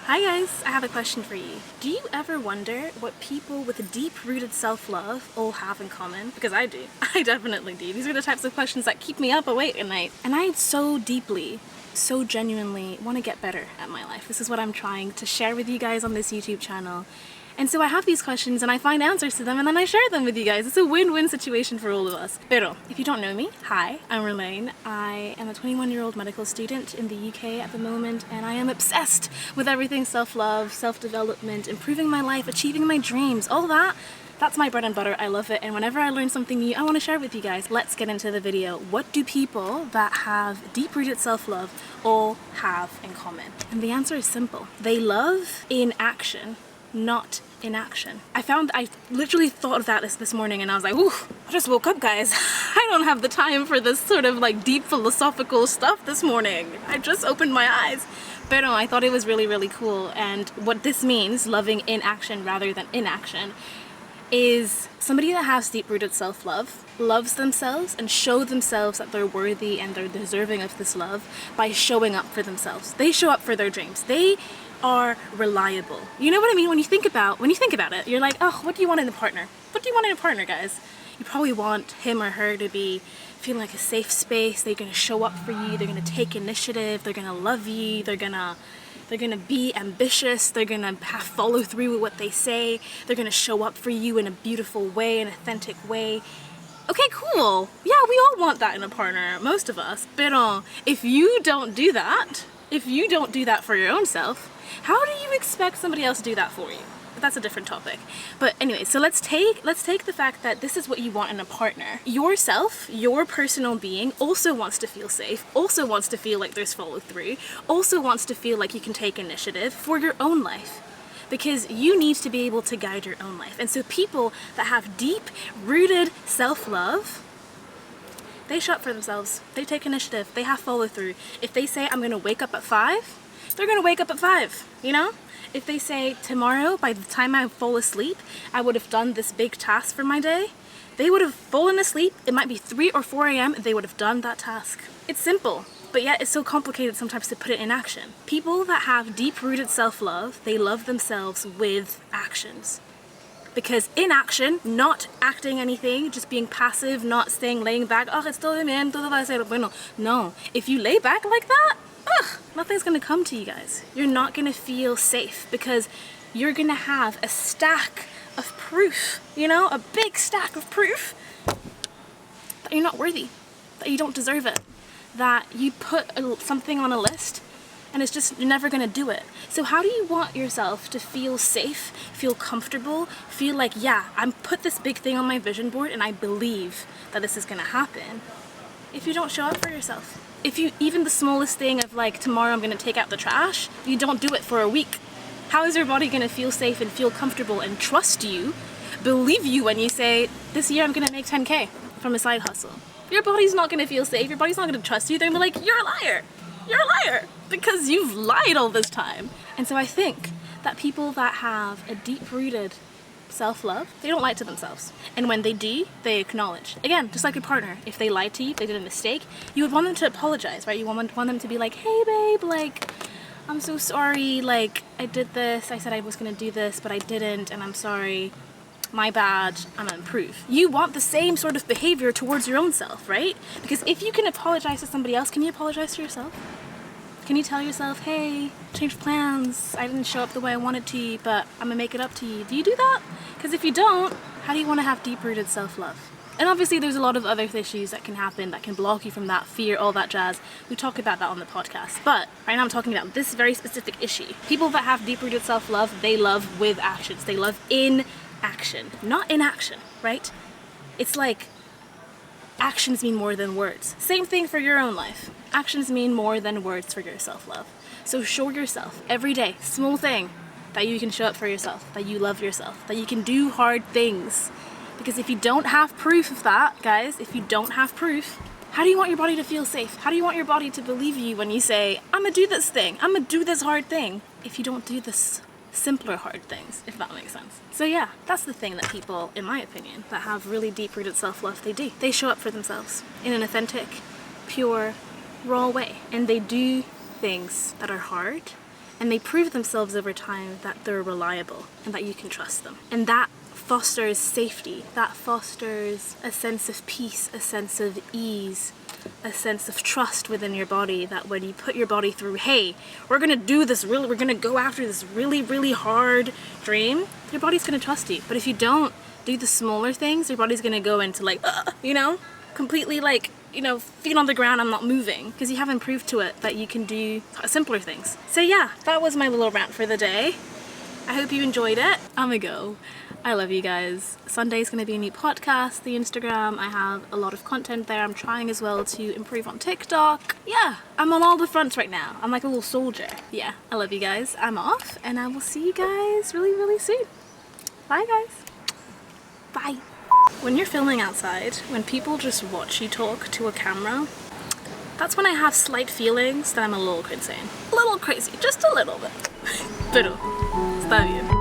Hi guys, I have a question for you. Do you ever wonder what people with deep-rooted self-love all have in common? Because I do. I definitely do. These are the types of questions that keep me up awake at night. And I so deeply, so genuinely want to get better at my life. This is what I'm trying to share with you guys on this YouTube channel. And so I have these questions and I find answers to them and then I share them with you guys. It's a win-win situation for all of us. Pero, if you don't know me, hi, I'm Orlane. I am a 21-year-old medical student in the UK at the moment, and I am obsessed with everything self-love, self-development, improving my life, achieving my dreams, all that. That's my bread and butter. I love it, and whenever I learn something new, I want to share it with you guys. Let's get into the video. What do people that have deep-rooted self-love all have in common? And the answer is simple. They love in action, not inaction. I literally thought of that this morning and I was like, ooh, I just woke up, guys. I don't have the time for this sort of like deep philosophical stuff this morning. I just opened my eyes. But no, I thought it was really, really cool. And what this means, loving in action rather than inaction, is somebody that has deep-rooted self-love loves themselves and show themselves that they're worthy and they're deserving of this love by showing up for themselves. They show up for their dreams. They are reliable. You know what I mean? When you think about it, you're like, oh, what do you want in a partner? What do you want in a partner, guys? You probably want him or her to be feeling like a safe space. They're gonna show up for you. They're gonna take initiative. They're gonna love you. They're gonna be ambitious. They're gonna follow through with what they say. They're gonna show up for you in a beautiful way, an authentic way. Okay, cool. Yeah, we all want that in a partner, most of us. But if you don't do that for your own self, how do you expect somebody else to do that for you? But that's a different topic. But anyway, so let's take the fact that this is what you want in a partner. Yourself, your personal being, also wants to feel safe, also wants to feel like there's follow through, also wants to feel like you can take initiative for your own life. Because you need to be able to guide your own life. And so people that have deep-rooted self-love, they show up for themselves. They take initiative. They have follow through. If they say, I'm gonna wake up at 5, they're gonna wake up at 5, you know? If they say, tomorrow, by the time I fall asleep, I would have done this big task for my day, they would have fallen asleep. It might be 3 or 4 a.m. and they would have done that task. It's simple, but yet it's so complicated sometimes to put it in action. People that have deep-rooted self-love, they love themselves with actions. Because inaction, not acting anything, just being passive, not laying back, oh, it's todo bien, todo va a ser bueno. No, if you lay back like that, nothing's gonna come to you guys. You're not gonna feel safe because you're gonna have a stack of proof, you know, a big stack of proof that you're not worthy, that you don't deserve it, that you put something on a list and it's just, you're never gonna do it. So how do you want yourself to feel safe, feel comfortable, feel like, yeah, I'm put this big thing on my vision board and I believe that this is gonna happen, if you don't show up for yourself? If you, even the smallest thing of like, tomorrow I'm gonna take out the trash, you don't do it for a week, how is your body gonna feel safe and feel comfortable and trust you, believe you when you say, this year I'm gonna make 10K from a side hustle? Your body's not gonna feel safe, your body's not gonna trust you, they're gonna be like, you're a liar, because you've lied all this time. And so I think that people that have a deep-rooted self-love, they don't lie to themselves. And when they do, they acknowledge. Again, just like a partner, if they lied to you, if they did a mistake, you would want them to apologize, right? You want them to be like, hey babe, like, I'm so sorry, like, I did this, I said I was gonna do this, but I didn't, and I'm sorry, my bad, I'm gonna improve. You want the same sort of behavior towards your own self, right? Because if you can apologize to somebody else, can you apologize to yourself? Can you tell yourself, hey, changed plans, I didn't show up the way I wanted to, but I'm gonna make it up to you? Do you do that? Because if you don't, how do you want to have deep-rooted self-love? And obviously there's a lot of other issues that can happen that can block you from that, fear, all that jazz. We talk about that on the podcast. But right now I'm talking about this very specific issue. People that have deep-rooted self-love, they love with actions. They love in action, not inaction, right? It's like actions mean more than words. Same thing for your own life. Actions mean more than words for your self-love. So show yourself every day, small thing, that you can show up for yourself, that you love yourself, that you can do hard things. Because if you don't have proof of that, guys, if you don't have proof, how do you want your body to feel safe? How do you want your body to believe you when you say, I'm gonna do this thing, I'm gonna do this hard thing, if you don't do this simpler hard things, if that makes sense? So yeah, that's the thing that people, in my opinion, that have really deep-rooted self-love, they do. They show up for themselves in an authentic, pure, raw way. And they do things that are hard and they prove themselves over time that they're reliable and that you can trust them. And that fosters safety, that fosters a sense of peace, a sense of ease, a sense of trust within your body, that when you put your body through, hey, we're gonna go after this really, really hard dream, your body's gonna trust you. But if you don't do the smaller things, your body's gonna go into like, completely like, feet on the ground, I'm not moving, because you haven't proved to it that you can do simpler things. So yeah, that was my little rant for the day. I hope you enjoyed it. I'ma go. I love you guys. Sunday's gonna be a new podcast, the Instagram. I have a lot of content there. I'm trying as well to improve on TikTok. Yeah, I'm on all the fronts right now. I'm like a little soldier. Yeah, I love you guys. I'm off, and I will see you guys really, really soon. Bye guys. Bye. When you're filming outside, when people just watch you talk to a camera, that's when I have slight feelings that I'm a little insane. A little crazy, just a little bit. Pero está bien.